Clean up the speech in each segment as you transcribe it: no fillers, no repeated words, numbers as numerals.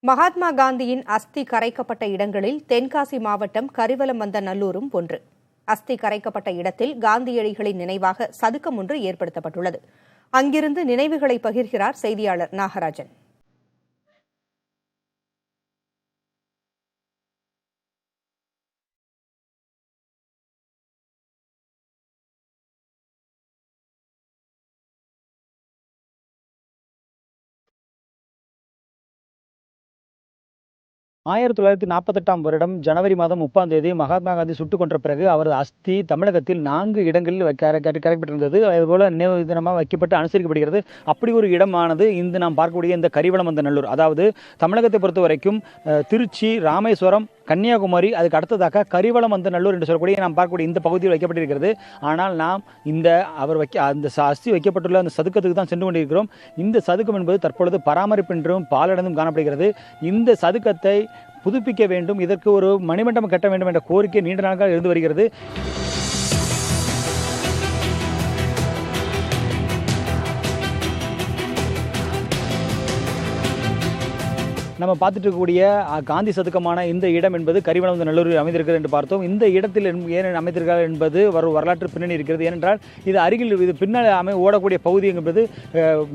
மகாத்மா காந்தியின் அஸ்தி கரைக்கப்பட்ட இடங்களில் தென்காசி மாவட்டம் கரிவலமந்தநல்லூரும் ஒன்று. அஸ்தி கரைக்கப்பட்ட இடத்தில் காந்தியடிகளின் நினைவாக சதுக்கம் ஒன்று ஏற்படுத்தப்பட்டுள்ளது. அங்கிருந்து நினைவுகளை பகிர்கிறார் செய்தியாளர் நாகராஜன். ஆயிரத்தி 1948 வருடம் ஜனவரி மாதம் 30ஆம் தேதி மகாத்மா காந்தி சுட்டுக் கொன்ற பிறகு அவரது அஸ்தி தமிழகத்தில் 4 இடங்களில் கரைக்கப்பட்டிருந்தது. அதுபோல நினைவு தினமாக வைக்கப்பட்டு அனுசரிக்கப்படுகிறது. அப்படி ஒரு இடமானது இந்த நாம் பார்க்கக்கூடிய இந்த கரிவலமந்தநல்லூர். அதாவது தமிழகத்தை பொறுத்த வரைக்கும் திருச்சி, ராமேஸ்வரம், கன்னியாகுமரி, அதுக்கு அடுத்ததாக கரிவலமந்தநல்லூர் என்று சொல்லக்கூடிய நாம் பார்க்கக்கூடிய இந்த பகுதியில் வைக்கப்பட்டிருக்கிறது. ஆனால் நாம் அந்த அஸ்தி வைக்கப்பட்டுள்ள அந்த சதுக்கத்துக்கு தான் சென்று கொண்டிருக்கிறோம். இந்த சதுக்கம் என்பது தற்பொழுது பராமரிப்பின்றும் பாலடைந்தும் காணப்படுகிறது. இந்த சதுக்கத்தை புதுப்பிக்க வேண்டும், இதற்கு ஒரு மணிமண்டபம் கட்ட வேண்டும் என்ற கோரிக்கை நீண்ட நாட்களாக இருந்து வருகிறது. நம்ம பார்த்துட்டு இருக்கக்கூடிய காந்தி சதுக்கமான இந்த இடம் என்பது கரிவலமந்தநல்லூரில் அமைந்திருக்கிறது என்று பார்த்தோம். இந்த இடத்தில் ஏன் அமைத்திருக்கிறார் என்பது வரலாற்று பின்னணி இருக்கிறது. ஏனென்றால் இது அருகில் இது பின்னால் ஓடக்கூடிய பகுதி என்பது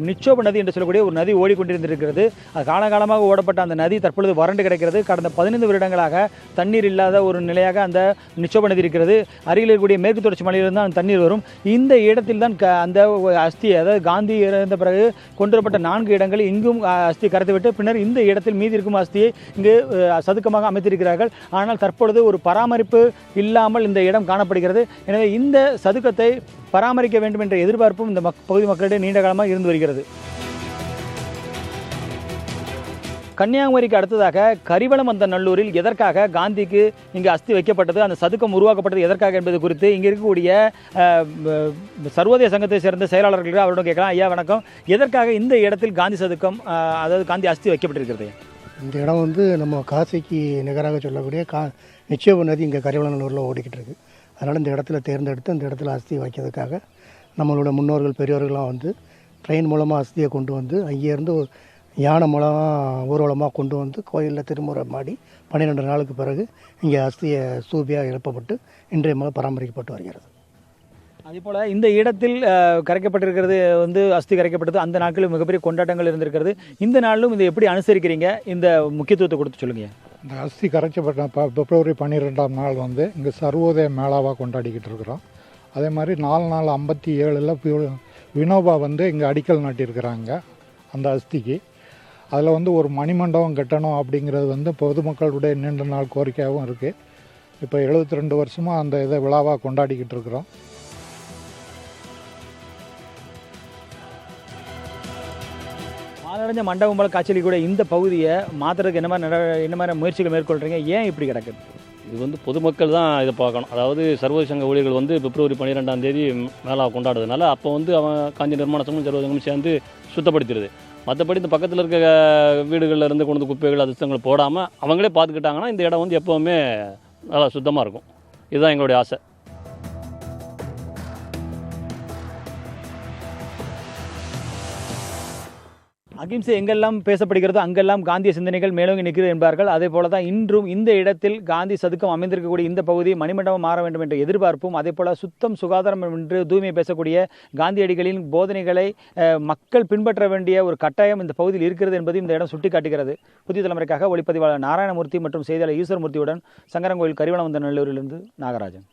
நிச்சோப நதி என்று சொல்லக்கூடிய ஒரு நதி ஓடிக்கொண்டிருந்திருக்கிறது. காலகாலமாக ஓடப்பட்ட அந்த நதி தற்பொழுது வறண்டு கிடக்கிறது. கடந்த 15 வருடங்களாக தண்ணீர் இல்லாத ஒரு நிலையாக அந்த நிச்சோப நதி இருக்கிறது. அருகில் இருக்கக்கூடிய மேற்கு தொடர்ச்சி மலையிலிருந்து அந்த தண்ணீர் வரும். இந்த இடத்தில் தான் அந்த அஸ்தி, அதாவது காந்தி இறந்த பிறகு கொண்டு வரப்பட்ட 4 இடங்கள் இங்கும் அஸ்தி கரைத்துவிட்டு பின்னர் இந்த இடத்தில் மீதி இருக்கும் அஸ்தியை இங்கு சதுக்கமாக அமைத்திருக்கிறார்கள். ஆனால் தற்பொழுது ஒரு பராமரிப்பு இல்லாமல் இந்த இடம் காணப்படுகிறது. எனவே இந்த சதுக்கத்தை பராமரிக்க வேண்டும் என்ற எதிர்பார்ப்பும் இந்த பகுதி மக்களிடையே நீண்ட காலமாக இருந்து வருகிறது. கன்னியாகுமரிக்கு அடுத்ததாக கரிவலமந்தநல்லூரில் எதற்காக காந்திக்கு இங்கு அஸ்தி வைக்கப்பட்டது, அந்த சதுக்கம் உருவாக்கப்பட்டது எதற்காக என்பது குறித்து இங்கே இருக்கக்கூடிய சர்வோதய சங்கத்தை சேர்ந்த செயலாளர்கள் அவரிடம் கேட்கலாம். ஐயா வணக்கம். எதற்காக இந்த இடத்தில் காந்தி சதுக்கம், அதாவது காந்தி அஸ்தி வைக்கப்பட்டிருக்கிறது? இந்த இடம் நம்ம காசிக்கு நிகராக சொல்லக்கூடிய நிச்சோப நதி இங்கே கரிவலநல்லூரில் ஓடிக்கிட்டு இருக்குது. அதனால் இந்த இடத்துல தேர்ந்தெடுத்து இந்த இடத்துல அஸ்தி வைக்கிறதுக்காக நம்மளோட முன்னோர்கள் பெரியோர்கள்லாம் ட்ரெயின் மூலமாக அஸ்தியை கொண்டு வந்து அங்கேருந்து யானை மூலமாக ஊர்வலமாக கொண்டு வந்து கோயிலில் திருமுறை மாடி 12 நாளுக்கு பிறகு இங்கே அஸ்தியை சூபியாக எழுப்பப்பட்டு இன்றைய முதல் பராமரிக்கப்பட்டு வருகிறது. அதேபோல் இந்த இடத்தில் கரைக்கப்பட்டிருக்கிறது அஸ்தி கரைக்கப்பட்டது அந்த நாட்களில் மிகப்பெரிய கொண்டாட்டங்கள் இருந்திருக்கிறது. இந்த நாளிலும் இதை எப்படி அனுசரிக்கிறீங்க? இந்த முக்கியத்துவத்தை கொடுத்து சொல்லுங்க. இந்த அஸ்தி கரைக்கப்பட்ட பிப்ரவரி 12ஆம் நாள் இங்கே சர்வோதய மேளாவாக கொண்டாடிக்கிட்டு இருக்கிறோம். அதே மாதிரி 4 நாள் 57 வினோபா இங்கே அடிக்கல் நாட்டியிருக்கிறாங்க அந்த அஸ்திக்கு. அதில் ஒரு மணிமண்டபம் கட்டணும் அப்படிங்கிறது பொதுமக்களுடைய நீண்ட நாள் கோரிக்கையாகவும் இருக்குது. இப்போ 72 வருஷமாக அந்த இதை விழாவாக கொண்டாடிக்கிட்டு இருக்கிறோம். பாலடைஞ்ச மண்டபம் போல காட்சியில் கூட இந்த பகுதியை மாற்றுறதுக்கு என்ன மாதிரி முயற்சிகள் மேற்கொள்கிறீங்க? ஏன் இப்படி கிடக்குது? இது பொதுமக்கள் தான் இதை பார்க்கணும். அதாவது சர்வதேச சங்க ஊழியர்கள் பிப்ரவரி 12ஆம் தேதி மேலே கொண்டாடுறதுனால அப்போ அவன் காஞ்சி நிர்மாண சங்கமும் சர்வதேசமும் சேர்ந்து சுத்தப்படுத்திடுது. மற்றபடி இந்த பக்கத்தில் இருக்க வீடுகளில் இருந்து கொண்டு குப்பைகள் அதிர்ஷ்டங்கள் போடாமல் அவங்களே பார்த்துக்கிட்டாங்கன்னா இந்த இடம் எப்போவுமே நல்லா சுத்தமாக இருக்கும். இதுதான் எங்களுடைய ஆசை. அகிம்சை எங்கெல்லாம் பேசப்படுகிறதோ அங்கெல்லாம் காந்திய சிந்தனைகள் மேலோங்கி நிற்கிறது என்பார்கள். அதே போல தான் இன்றும் இந்த இடத்தில் காந்தி சதுக்கம் அமைந்திருக்கக்கூடிய இந்த பகுதி மணிமண்டபம் மாற வேண்டும் என்ற எதிர்பார்ப்பும், அதே போல சுத்தம் சுகாதாரம் என்று தூய்மையை பேசக்கூடிய காந்தியடிகளின் போதனைகளை மக்கள் பின்பற்ற வேண்டிய ஒரு கட்டாயம் இந்த பகுதியில் இருக்கிறது என்பது இந்த இடம் சுட்டிக்காட்டுகிறது. புதிய தலைமுறைக்காக ஒளிப்பதிவாளர் நாராயணமூர்த்தி மற்றும் செய்தியாளர் ஈஸ்வரமூர்த்தியுடன் சங்கரங்கோயில் கரிவலமந்தநல்லூரிலிருந்து நாகராஜன்.